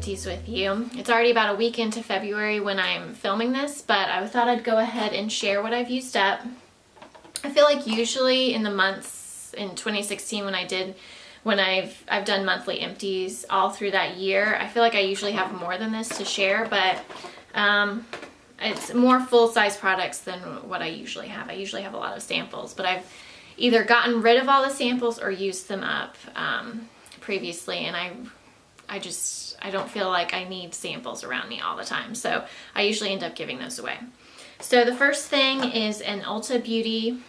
Empties with you. It's already about a week into February when I'm filming this, but I thought I'd go ahead and share what I've used up. I feel like usually in the months in 2016 when I've done monthly empties all through that year, I feel like I usually have more than this to share, but it's more full-size products than what I usually have. I usually have a lot of samples, but I've either gotten rid of all the samples or used them up previously, and I don't feel like I need samples around me all the time, so I usually end up giving those away. So the first thing is an Ulta Beauty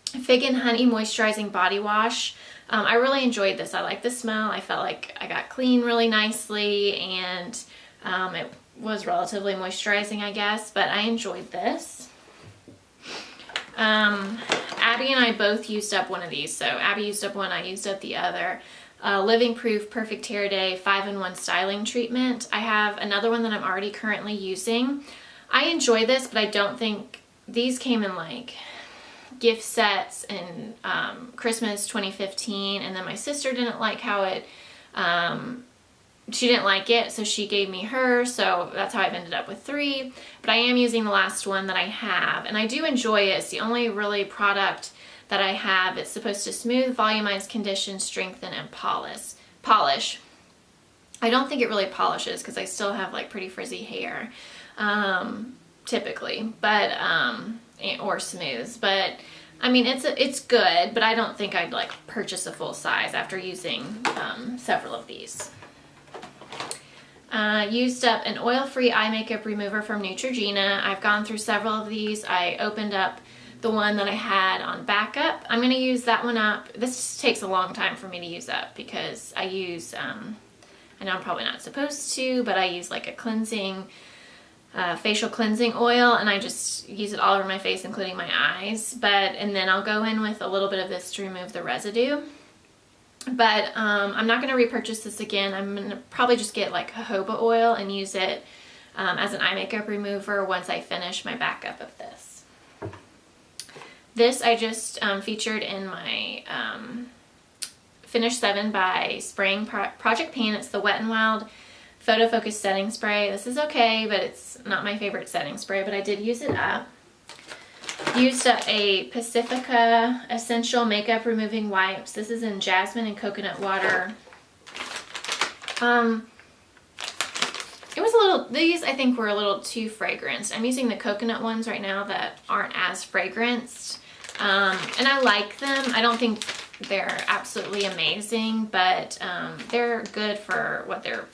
Fig and Honey Moisturizing Body Wash. I really enjoyed this. I like the smell. I felt like I got clean really nicely, and it was relatively moisturizing, I guess, but I enjoyed this. Abby and I both used up one of these. So Abby used up one, I used up the other. Living Proof Perfect Hair Day 5-in-1 Styling Treatment. I have another one that I'm already currently using. I enjoy this, but I don't think these came in like gift sets in Christmas 2015, and then my sister didn't like how it, she didn't like it, so she gave me her, so that's how I've ended up with 3. But I am using the last one that I have, and I do enjoy it. It's the only really product that I have. It's supposed to smooth, volumize, condition, strengthen, and polish. I don't think it really polishes because I still have like pretty frizzy hair, typically, but or smooths. But I mean, it's good, but I don't think I'd like purchase a full size after using several of these. Used up an oil-free eye makeup remover from Neutrogena. I've gone through several of these. I opened up the one that I had on backup. I'm going to use that one up. This takes a long time for me to use up because I use, I know I'm probably not supposed to, but I use like a cleansing, facial cleansing oil, and I just use it all over my face, including my eyes. And then I'll go in with a little bit of this to remove the residue. But I'm not going to repurchase this again. I'm going to probably just get like jojoba oil and use it as an eye makeup remover once I finish my backup of this. This I just featured in my Finish 7 by spraying Project Pan. It's the Wet n Wild Photo Focus Setting Spray. This is okay, but it's not my favorite setting spray, but I did use it up. Used up a Pacifica Essential Makeup Removing Wipes. This is in jasmine and coconut water. It was a little, these I think were a little too fragranced. I'm using the coconut ones right now that aren't as fragranced. And I like them. I don't think they're absolutely amazing, but they're good for what their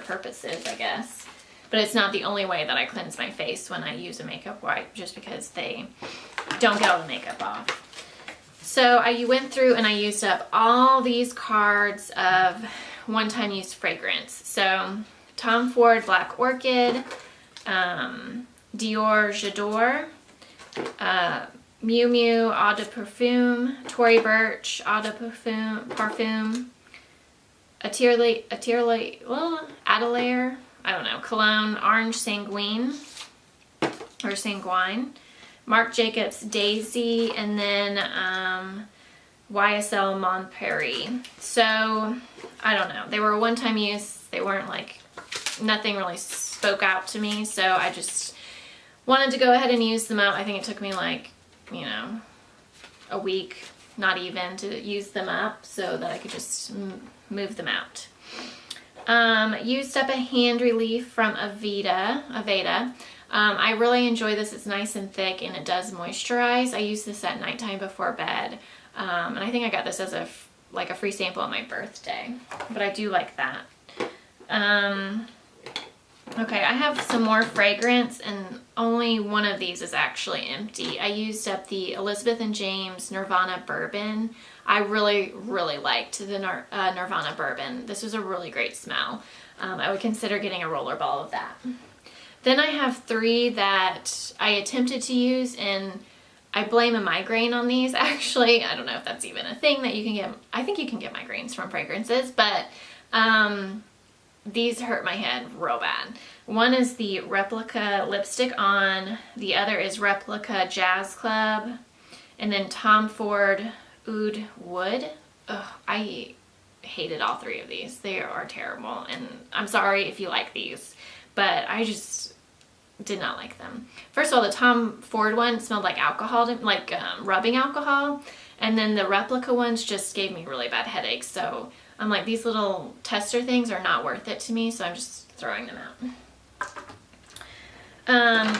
purpose is, I guess. But it's not the only way that I cleanse my face when I use a makeup wipe, just because they don't get all the makeup off. So I went through and I used up all these cards of one-time use fragrance. So Tom Ford Black Orchid, Dior J'adore, Miu Miu Eau de Parfum, Tory Burch Eau de Parfum, Adelaire, I don't know, Cologne Orange Sanguine, or Sanguine, Marc Jacobs Daisy, and then YSL Mon Prairie. So, I don't know. They were a one-time use. They weren't like, nothing really spoke out to me, so I just wanted to go ahead and use them up. I think it took me like, you know, a week, not even, to use them up so that I could just move them out. Used up a hand relief from Aveda. I really enjoy this. It's nice and thick and it does moisturize. I use this at nighttime before bed. And I think I got this as a free sample on my birthday, but I do like that. Okay, I have some more fragrance, and only one of these is actually empty. I used up the Elizabeth & James Nirvana Bourbon. I really, really liked the Nirvana Bourbon. This was a really great smell. I would consider getting a rollerball of that. Then I have 3 that I attempted to use, and I blame a migraine on these, actually. I don't know if that's even a thing that you can get. I think you can get migraines from fragrances, but these hurt my head real bad. One is the Replica Lipstick On, the other is Replica Jazz Club, and then Tom Ford Oud Wood. Ugh, hated all 3 of these. They are terrible, and I'm sorry if you like these, but I just did not like them. First of all, the Tom Ford one smelled like alcohol, like rubbing alcohol, and then the replica ones just gave me really bad headaches. So I'm like, these little tester things are not worth it to me, so I'm just throwing them out.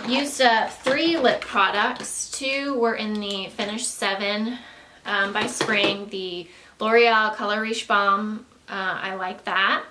Used up 3 lip products. 2 were in the Finish 7 by Spring, the L'Oreal Color Riche Balm. I like that.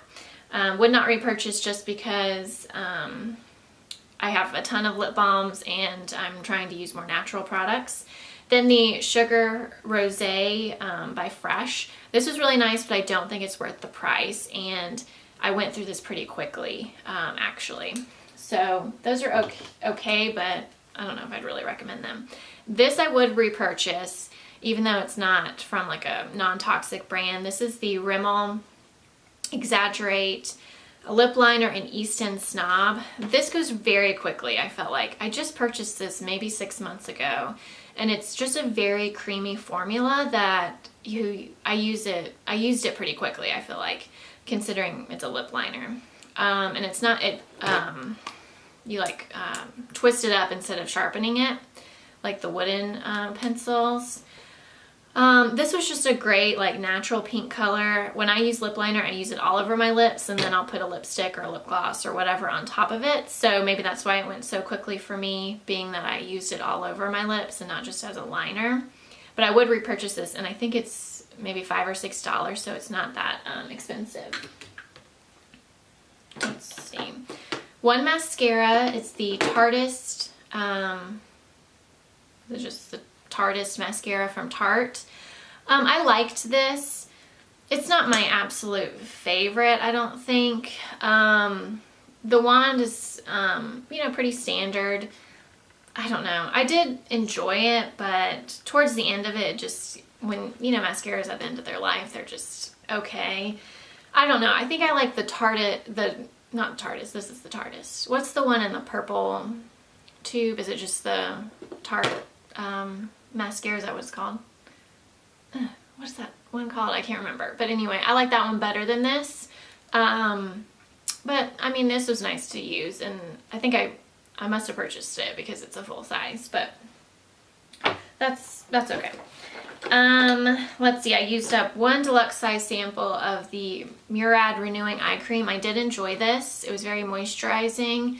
Would not repurchase just because I have a ton of lip balms and I'm trying to use more natural products. Then the Sugar Rosé by Fresh. This was really nice, but I don't think it's worth the price, and I went through this pretty quickly, actually. So those are okay, but I don't know if I'd really recommend them. This I would repurchase, even though it's not from like a non-toxic brand. This is the Rimmel Exaggerate a lip liner in East End Snob. This goes very quickly, I felt like. I just purchased this maybe 6 months ago, and it's just a very creamy formula that I used it pretty quickly, I feel like, considering it's a lip liner. And it's not, you like twist it up instead of sharpening it, like the wooden pencils. This was just a great like natural pink color. When I use lip liner, I use it all over my lips, and then I'll put a lipstick or a lip gloss or whatever on top of it. So maybe that's why it went so quickly for me, being that I used it all over my lips and not just as a liner. But I would repurchase this, and I think it's maybe $5 or $6, so it's not that expensive. Let's see. One mascara. It's the Tarteist. It's just the Tarteist mascara from Tarte. I liked this. It's not my absolute favorite, I don't think. The wand is, pretty standard. I don't know. I did enjoy it, but towards the end of it, just when, mascaras at the end of their life, they're just okay. I don't know. I think I like the not Tarteist, this is the Tarteist. What's the one in the purple tube? Is it just the Tarte mascara? Is that what it's called? What's that one called? I can't remember. But anyway, I like that one better than this. But I mean, this was nice to use, and I think I must have purchased it because it's a full size, but that's okay. Let's see, I used up 1 deluxe size sample of the Murad Renewing Eye Cream. I did enjoy this. It was very moisturizing.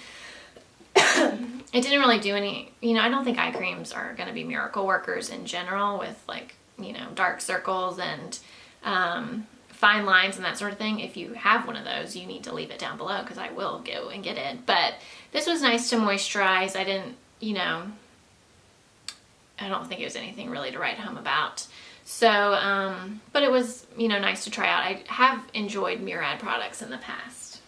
It didn't really do any, I don't think eye creams are going to be miracle workers in general with like, dark circles and fine lines and that sort of thing. If you have one of those, you need to leave it down below because I will go and get it. But this was nice to moisturize. I didn't, I don't think it was anything really to write home about. So, but it was, nice to try out. I have enjoyed Murad products in the past.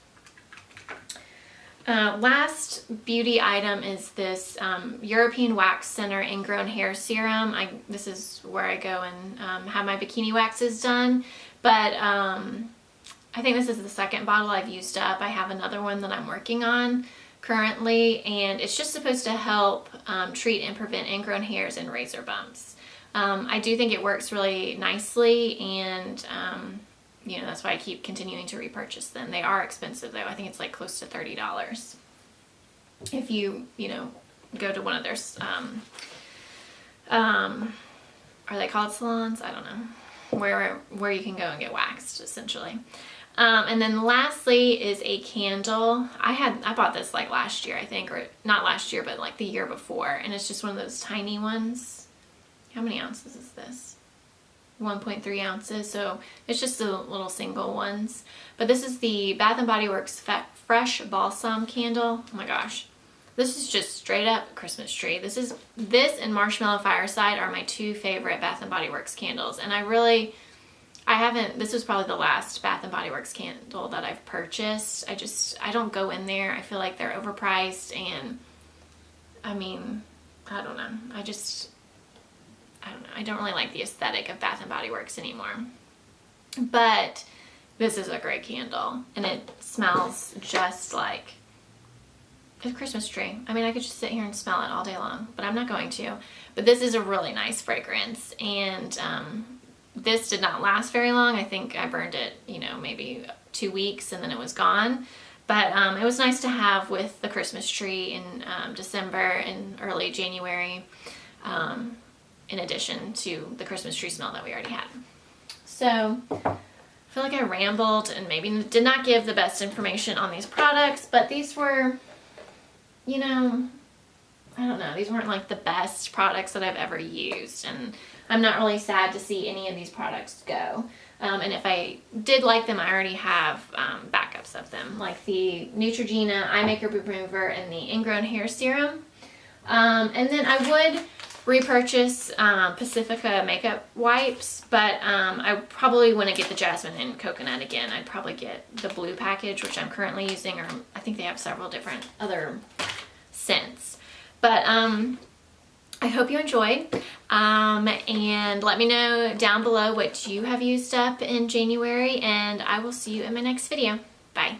Last beauty item is this European Wax Center Ingrown Hair Serum. This is where I go and have my bikini waxes done. But I think this is the second bottle I've used up. I have another one that I'm working on currently, and it's just supposed to help treat and prevent ingrown hairs and razor bumps. I do think it works really nicely, and that's why I keep continuing to repurchase them. They are expensive though. I think it's like close to $30 if you go to one of their are they called salons? I don't know, where you can go and get waxed essentially. And then lastly is a candle. I bought this like last year, I think, or not last year, but like the year before, and it's just one of those tiny ones. How many ounces is this? 1.3 ounces, so it's just the little single ones. But this is the Bath & Body Works Fresh Balsam Candle. Oh my gosh. This is just straight up Christmas tree. This and Marshmallow Fireside are my 2 favorite Bath & Body Works candles. And this was probably the last Bath & Body Works candle that I've purchased. I don't go in there. I feel like they're overpriced, and I mean, I don't know. I don't know. I don't really like the aesthetic of Bath & Body Works anymore. But this is a great candle, and it smells just like a Christmas tree. I mean, I could just sit here and smell it all day long, but I'm not going to. But this is a really nice fragrance, and this did not last very long. I think I burned it, you know, maybe 2 weeks and then it was gone. But it was nice to have with the Christmas tree in December and early January, in addition to the Christmas tree smell that we already had. So I feel like I rambled and maybe did not give the best information on these products, but these were, you know, I don't know, these weren't like the best products that I've ever used, and I'm not really sad to see any of these products go. And if I did like them, I already have backups of them, like the Neutrogena Eye Makeup Remover and the Ingrown Hair Serum. And then I would repurchase Pacifica makeup wipes, but I probably wouldn't get the jasmine and coconut again. I'd probably get the blue package, which I'm currently using, or I think they have several different other scents. But I hope you enjoyed, and let me know down below what you have used up in January, and I will see you in my next video. Bye.